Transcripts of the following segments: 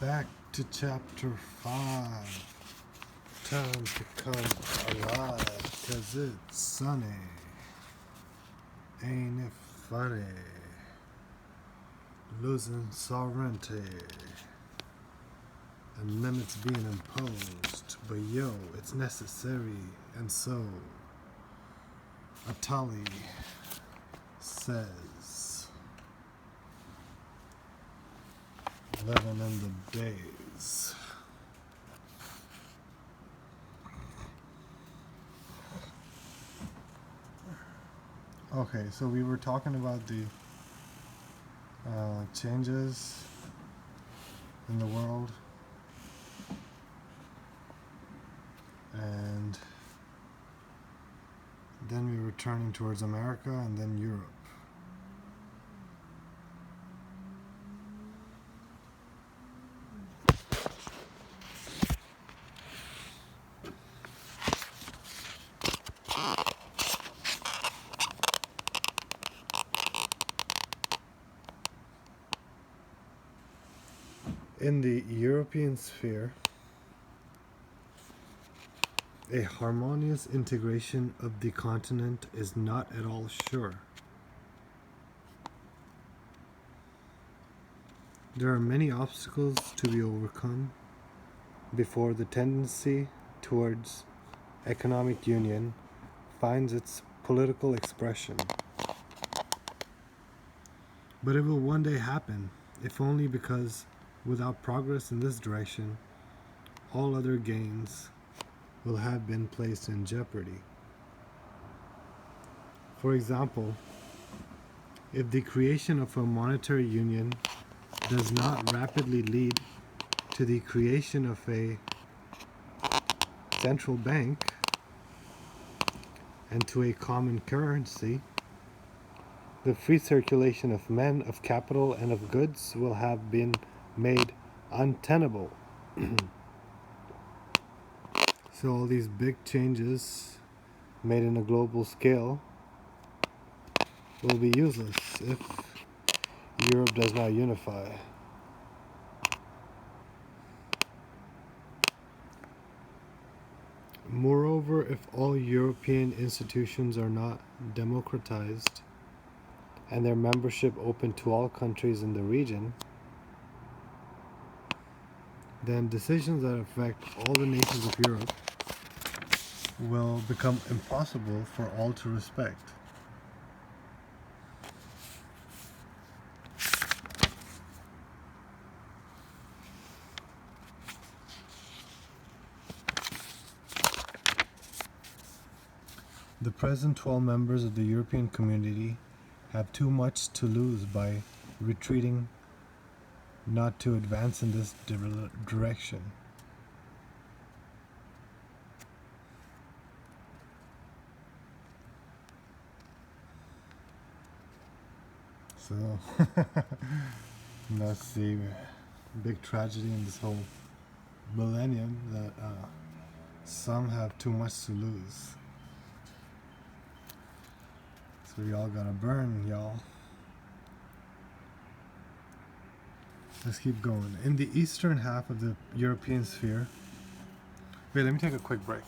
Back to chapter 5. Time to come alive, 'cause it's sunny. Ain't it funny? Losing sovereignty and limits being imposed. But yo, it's necessary, and so Atali says, living in the days. Okay, so we were talking about the changes in the world, and then we were turning towards America and then Europe. In the European sphere, a harmonious integration of the continent is not at all sure. There are many obstacles to be overcome before the tendency towards economic union finds its political expression. But it will one day happen, if only because without progress in this direction, all other gains will have been placed in jeopardy. For example, if the creation of a monetary union does not rapidly lead to the creation of a central bank and to a common currency, the free circulation of men, of capital, and of goods will have been made untenable. So all these big changes made in a global scale will be useless if Europe does not unify. Moreover, if all European institutions are not democratized and their membership open to all countries in the region, then decisions that affect all the nations of Europe will become impossible for all to respect. The present 12 members of the European Community have too much to lose by retreating not to advance in this direction. So, that's the big tragedy in this whole millennium, that some have too much to lose. So we all gotta burn, y'all. Let's keep going. In the eastern half of the European sphere... Wait, let me take a quick break.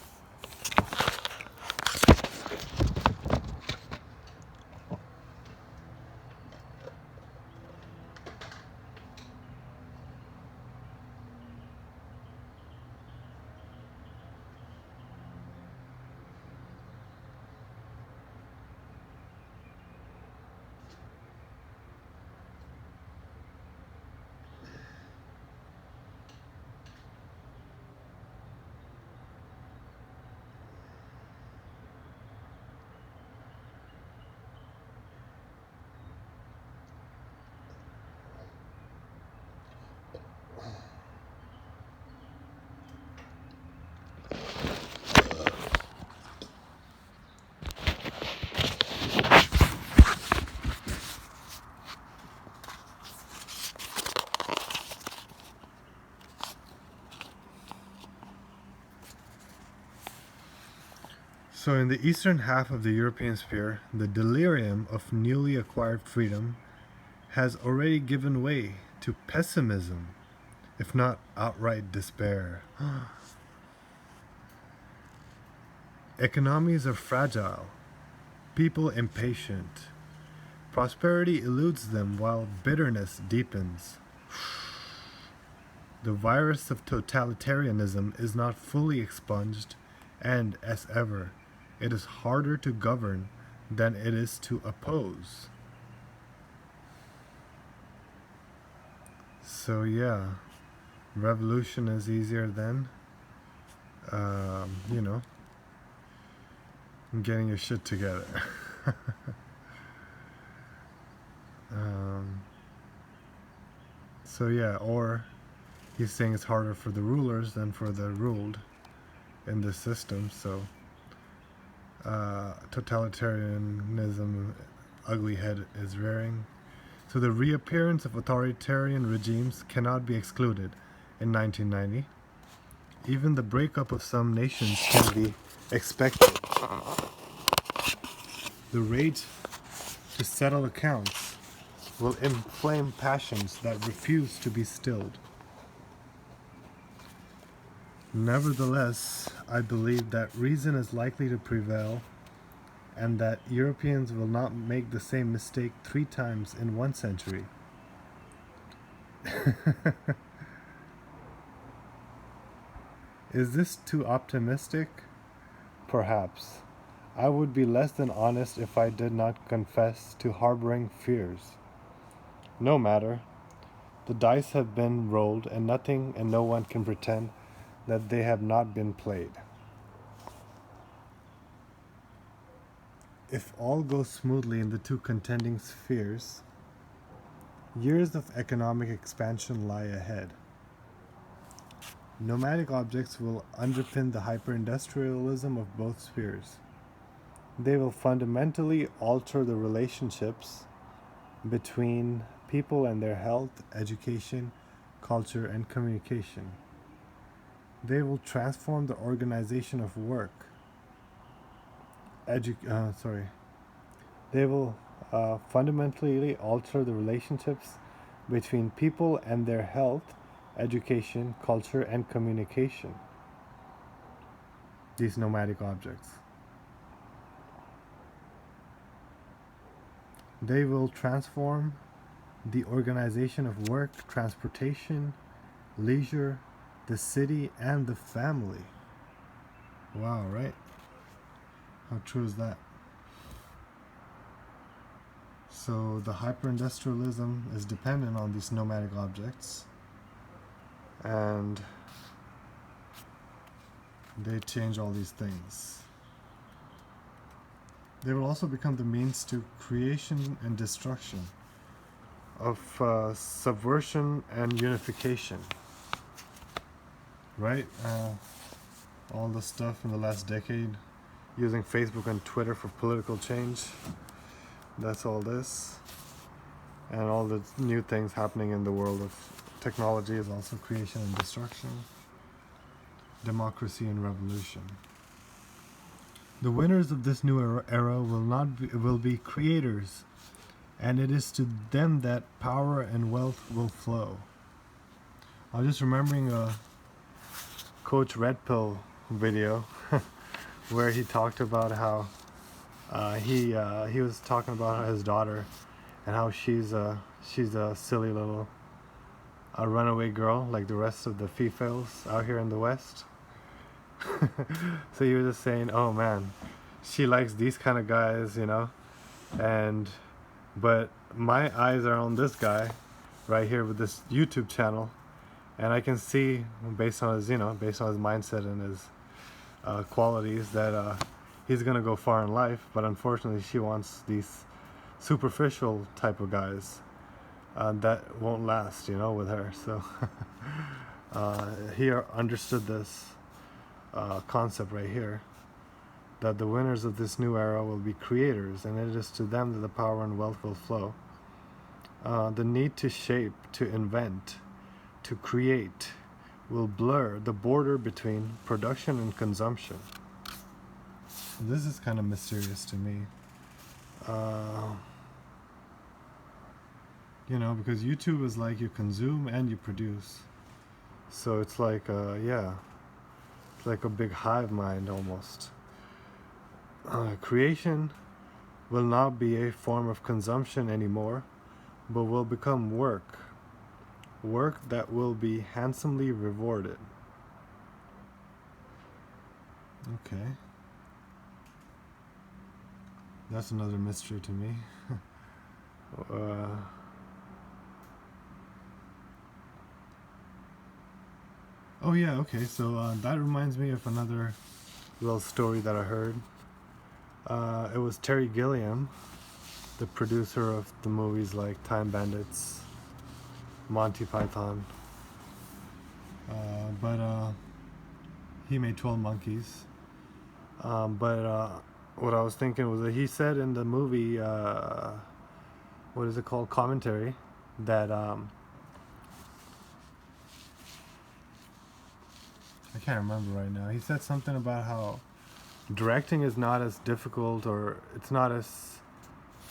So in the eastern half of the European sphere, the delirium of newly acquired freedom has already given way to pessimism if not outright despair. Economies are fragile, people impatient. Prosperity eludes them while bitterness deepens. The virus of totalitarianism is not fully expunged, and, as ever, it is harder to govern than it is to oppose. So yeah, revolution is easier than, you know, getting your shit together. So yeah, or he's saying it's harder for the rulers than for the ruled in this system. So totalitarianism ugly head is rearing. So the reappearance of authoritarian regimes cannot be excluded in 1990. Even the breakup of some nations can be expected. The rage to settle accounts will inflame passions that refuse to be stilled. Nevertheless, I believe that reason is likely to prevail and that Europeans will not make the same mistake 3 times in 1 century. Is this too optimistic? Perhaps. I would be less than honest if I did not confess to harboring fears. No matter. The dice have been rolled, and nothing and no one can pretend that they have not been played. If all goes smoothly in the 2 contending spheres, years of economic expansion lie ahead. Nomadic objects will underpin the hyper-industrialism of both spheres. They will fundamentally alter the relationships between people and their health, education, culture, and communication. They will transform the organization of work. They will fundamentally alter the relationships between people and their health, education, culture, and communication. These nomadic objects. They will transform the organization of work, transportation, leisure, the city, and the family. Wow, right? How true is that? So the hyper-industrialism is dependent on these nomadic objects, and they change all these things. They will also become the means to creation and destruction, of subversion and unification. Right? All the stuff in the last decade, using Facebook and Twitter for political change. That's all this. And all the new things happening in the world of technology is also creation and destruction, democracy and revolution. The winners of this new era will be creators, and it is to them that power and wealth will flow. I was just remembering a Coach Red Pill video where he talked about how he was talking about his daughter and how she's a silly little runaway girl like the rest of the females out here in the West. So he was just saying, oh man, she likes these kind of guys, you know, but my eyes are on this guy right here with this YouTube channel, and I can see based on his mindset and his qualities that he's gonna go far in life. But unfortunately, she wants these superficial type of guys that won't last, you know, with her. So he understood this concept right here, that the winners of this new era will be creators, and it is to them that the power and wealth will flow. The need to shape, to invent, to create will blur the border between production and consumption. This is kind of mysterious to me. You know, because YouTube is like you consume and you produce. So it's like, yeah, it's like a big hive mind almost. Creation will not be a form of consumption anymore, but will become work. Work that will be handsomely rewarded. Okay. That's another mystery to me. uh, oh, yeah, okay. So that reminds me of another little story that I heard. It was Terry Gilliam, the producer of the movies like Time Bandits, Monty Python. But he made 12 Monkeys. But what I was thinking was that he said in the movie, what is it called? Commentary, that I can't remember right now. He said something about how directing is not as difficult, or it's not as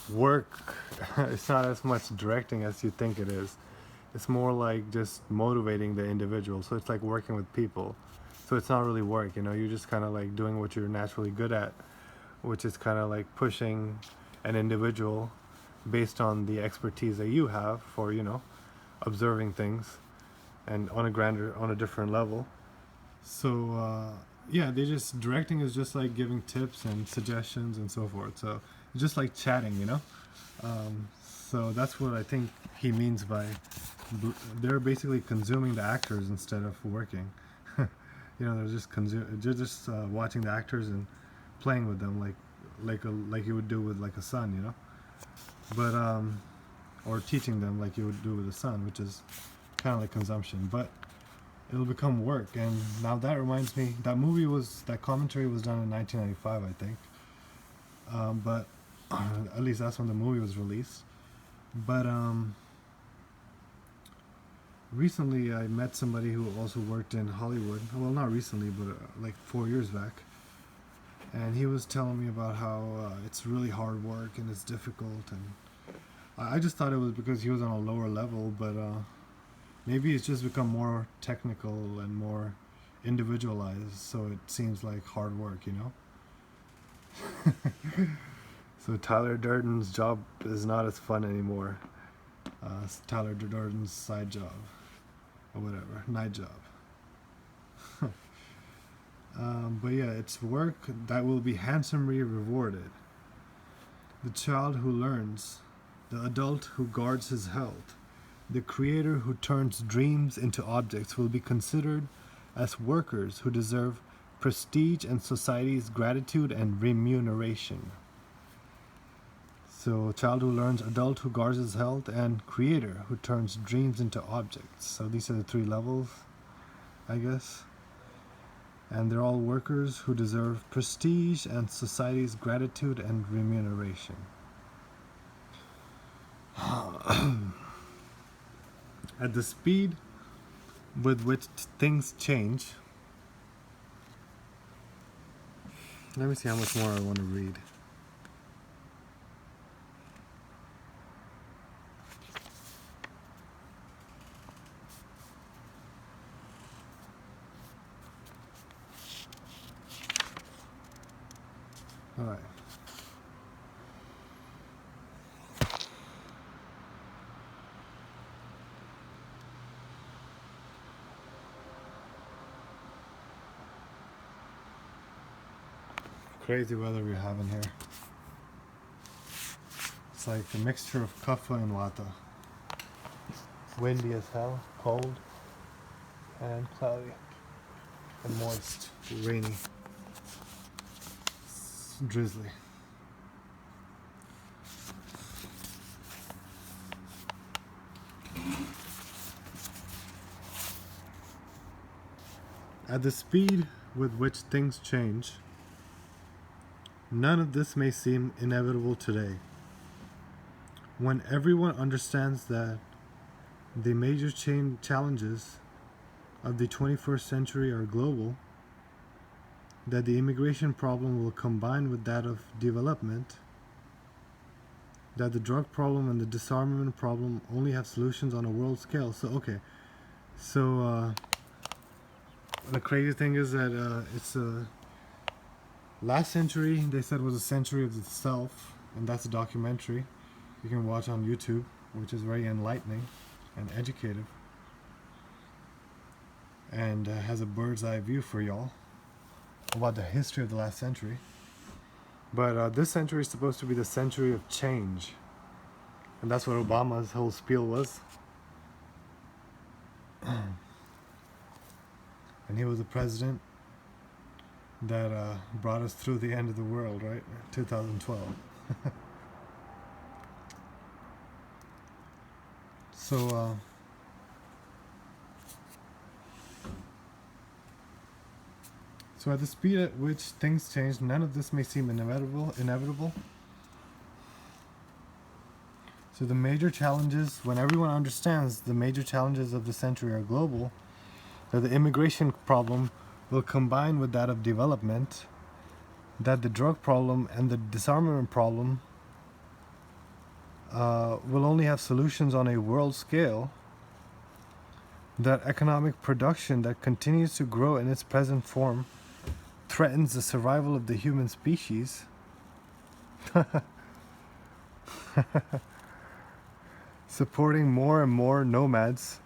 work, it's not as much directing as you think it is. It's more like just motivating the individual. So it's like working with people. So it's not really work, you know, you're just kind of like doing what you're naturally good at, which is kind of like pushing an individual based on the expertise that you have for, you know, observing things and on a different level. So yeah, they just directing is just like giving tips and suggestions and so forth. So it's just like chatting, you know. So that's what I think he means by they're basically consuming the actors instead of working. You know, they're just watching the actors and playing with them like you would do with like a son, you know. But or teaching them like you would do with a son, which is kind of like consumption. But it'll become work. And now that reminds me, that commentary was done in 1995, I think. But at least that's when the movie was released. But recently I met somebody who also worked in Hollywood. Well, not recently, but like 4 years back. And he was telling me about how it's really hard work and it's difficult. And I just thought it was because he was on a lower level, but maybe it's just become more technical and more individualized, so it seems like hard work, you know? So Tyler Durden's job is not as fun anymore. It's Tyler Durden's side job, or whatever, night job. But yeah, it's work that will be handsomely rewarded. The child who learns, the adult who guards his health, the creator who turns dreams into objects will be considered as workers who deserve prestige and society's gratitude and remuneration. So, child who learns, adult who guards his health, and creator who turns dreams into objects. So, these are the three levels, I guess. And they're all workers who deserve prestige and society's gratitude and remuneration. At the speed with which things change. Let me see how much more I want to read. All right. Crazy weather we're having here. It's like a mixture of kapha and vata. Windy as hell, cold, and cloudy, and moist, rainy, drizzly. At the speed with which things change, none of this may seem inevitable today. When everyone understands that the major challenges of the 21st century are global, that the immigration problem will combine with that of development, that the drug problem and the disarmament problem only have solutions on a world scale. So, okay. So, the crazy thing is that it's last century they said was a century of itself, and that's a documentary you can watch on YouTube, which is very enlightening and educative, and has a bird's eye view for y'all about the history of the last century. But this century is supposed to be the century of change, and that's what Obama's whole spiel was. And he was the president that brought us through the end of the world, right? 2012. So, so at the speed at which things change, none of this may seem inevitable. So the major challenges, when everyone understands the major challenges of the century are global, that the immigration problem will combine with that of development, that the drug problem and the disarmament problem will only have solutions on a world scale, that economic production that continues to grow in its present form threatens the survival of the human species, supporting more and more nomads,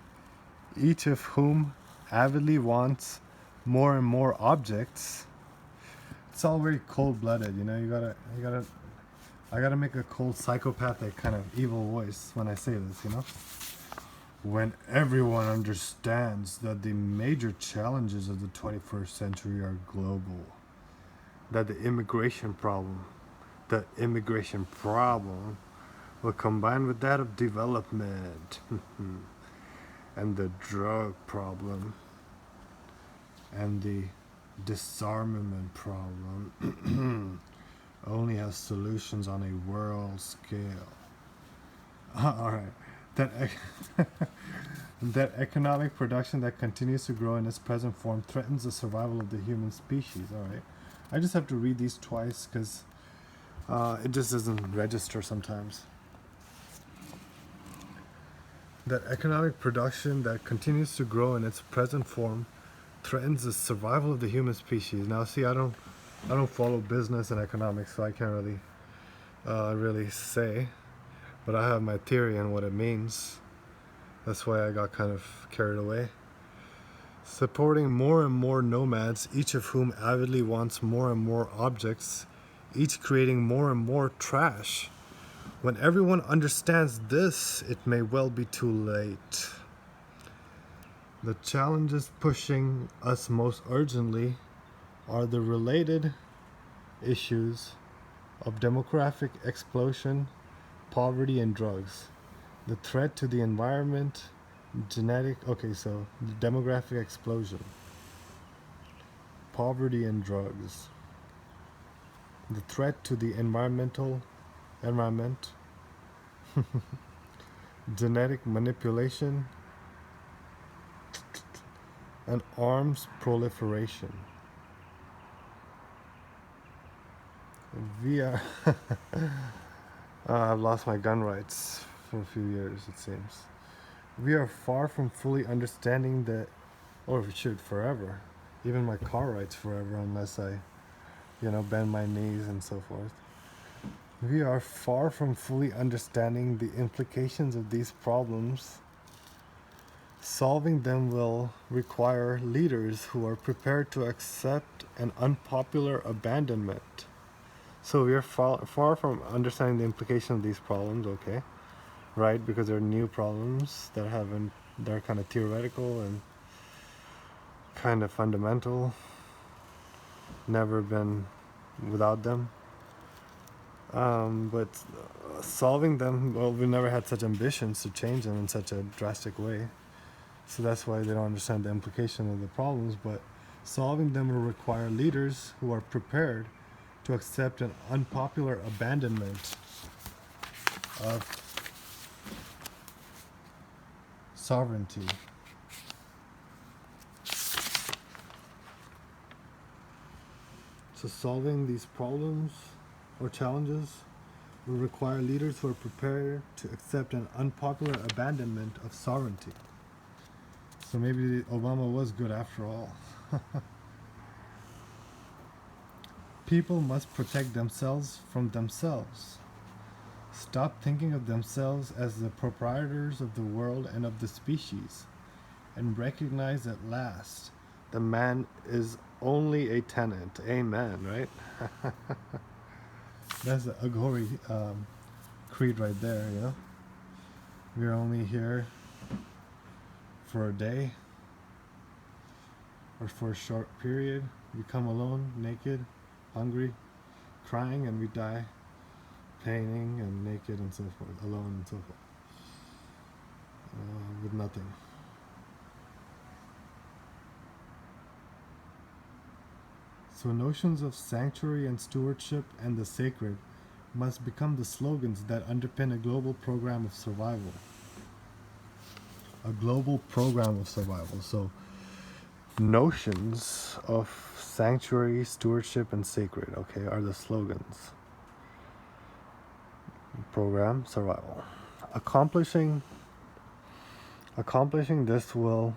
each of whom avidly wants more and more objects. It's all very cold-blooded, you know. I gotta make a cold, psychopathic kind of evil voice when I say this, you know. When everyone understands that the major challenges of the 21st century are global, that the immigration problem will combine with that of development, and the drug problem and the disarmament problem only has solutions on a world scale. All right, that economic production that continues to grow in its present form threatens the survival of the human species. All right, I just have to read these twice because it just doesn't register sometimes. That economic production that continues to grow in its present form threatens the survival of the human species. Now, see, I don't follow business and economics, so I can't really say, but I have my theory on what it means. That's why I got kind of carried away. Supporting more and more nomads, each of whom avidly wants more and more objects, each creating more and more trash. When everyone understands this, it may well be too late. The challenges pushing us most urgently are the related issues of demographic explosion, poverty, and drugs. The threat to the environment, so the demographic explosion, poverty, and drugs. The threat to the environment, genetic manipulation, and arms proliferation. I've lost my gun rights for a few years, it seems. We are far from fully understanding that, or it should forever, even my car rights forever, unless I, bend my knees and so forth. We are far from fully understanding the implications of these problems. Solving them will require leaders who are prepared to accept an unpopular abandonment. So we are far from understanding the implication of these problems, okay? Right? Because they're new problems they're kind of theoretical and kind of fundamental. Never been without them. But solving them, well, we never had such ambitions to change them in such a drastic way. So that's why they don't understand the implication of the problems. But solving them will require leaders who are prepared to accept an unpopular abandonment of sovereignty. So solving these problems or challenges will require leaders who are prepared to accept an unpopular abandonment of sovereignty. So maybe Obama was good after all. People must protect themselves from themselves. Stop thinking of themselves as the proprietors of the world and of the species, and recognize at last the man is only a tenant. Amen, right? That's the Aghori creed right there, you know? We're only here for a day or for a short period. We come alone, naked, hungry, crying, and we die painting and naked and so forth, alone and so forth, with nothing. So notions of sanctuary and stewardship and the sacred must become the slogans that underpin a global program of survival. A global program of survival. So notions of sanctuary, stewardship, and sacred, okay, are the slogans. Program survival. Accomplishing this will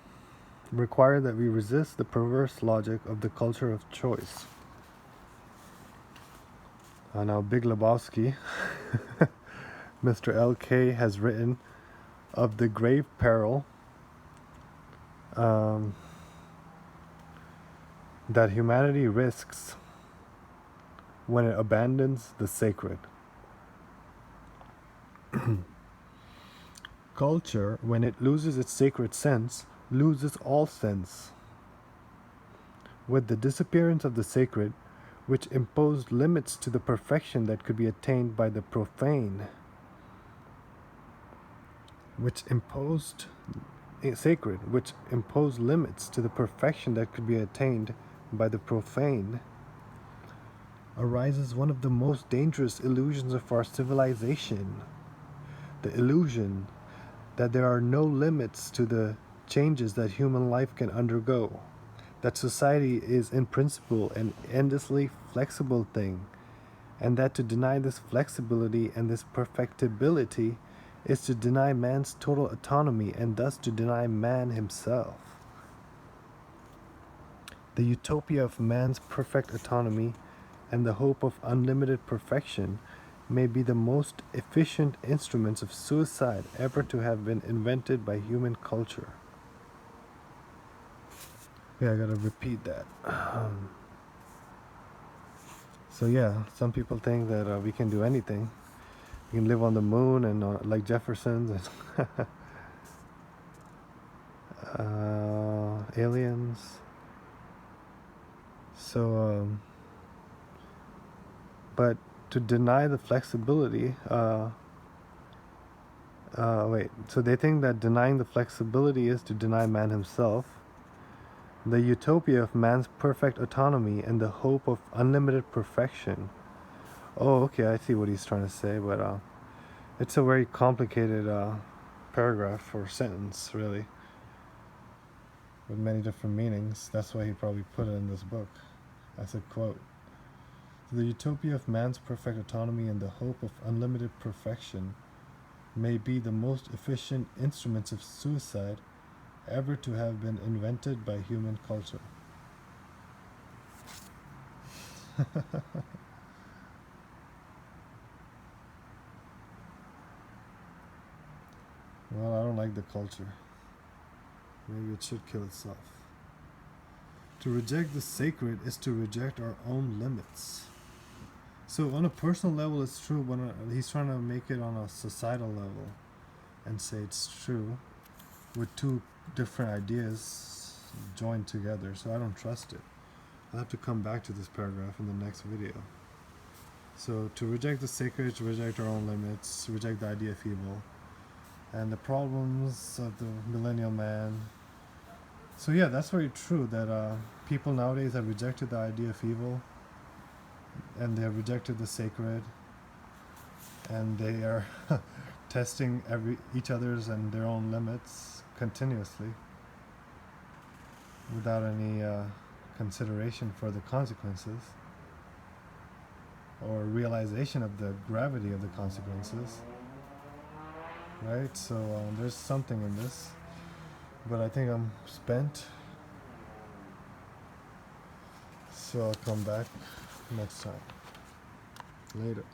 require that we resist the perverse logic of the culture of choice. Now, Big Lebowski, Mr. L.K. has written of the grave peril that humanity risks when it abandons the sacred. Culture, when it loses its sacred sense, loses all sense. With the disappearance of the sacred, which imposed limits to the perfection that could be attained by the profane, which imposed limits to the perfection that could be attained by the profane, arises one of the most dangerous illusions of our civilization. The illusion that there are no limits to the changes that human life can undergo, that society is in principle an endlessly flexible thing, and that to deny this flexibility and this perfectibility is to deny man's total autonomy and thus to deny man himself. The utopia of man's perfect autonomy and the hope of unlimited perfection may be the most efficient instruments of suicide ever to have been invented by human culture. Yeah, I gotta repeat that. So yeah, some people think that we can do anything. We can live on the moon and like Jefferson's and aliens. So, but to deny the flexibility, so they think that denying the flexibility is to deny man himself. The utopia of man's perfect autonomy and the hope of unlimited perfection. Oh, okay, I see what he's trying to say, but it's a very complicated paragraph or sentence, really, with many different meanings. That's why he probably put it in this book as a quote. The utopia of man's perfect autonomy and the hope of unlimited perfection may be the most efficient instruments of suicide ever to have been invented by human culture. Well, I don't like the culture. Maybe it should kill itself. To reject the sacred is to reject our own limits. So on a personal level, it's true, but he's trying to make it on a societal level and say it's true with two different ideas joined together. So I don't trust it. I'll have to come back to this paragraph in the next video. So to reject the sacred is to reject our own limits, reject the idea of evil and the problems of the millennial man. So yeah, that's very true that people nowadays have rejected the idea of evil and they have rejected the sacred and they are testing each other's and their own limits continuously without any consideration for the consequences or realization of the gravity of the consequences, right? So there's something in this, but I think I'm spent. So I'll come back next time. Later.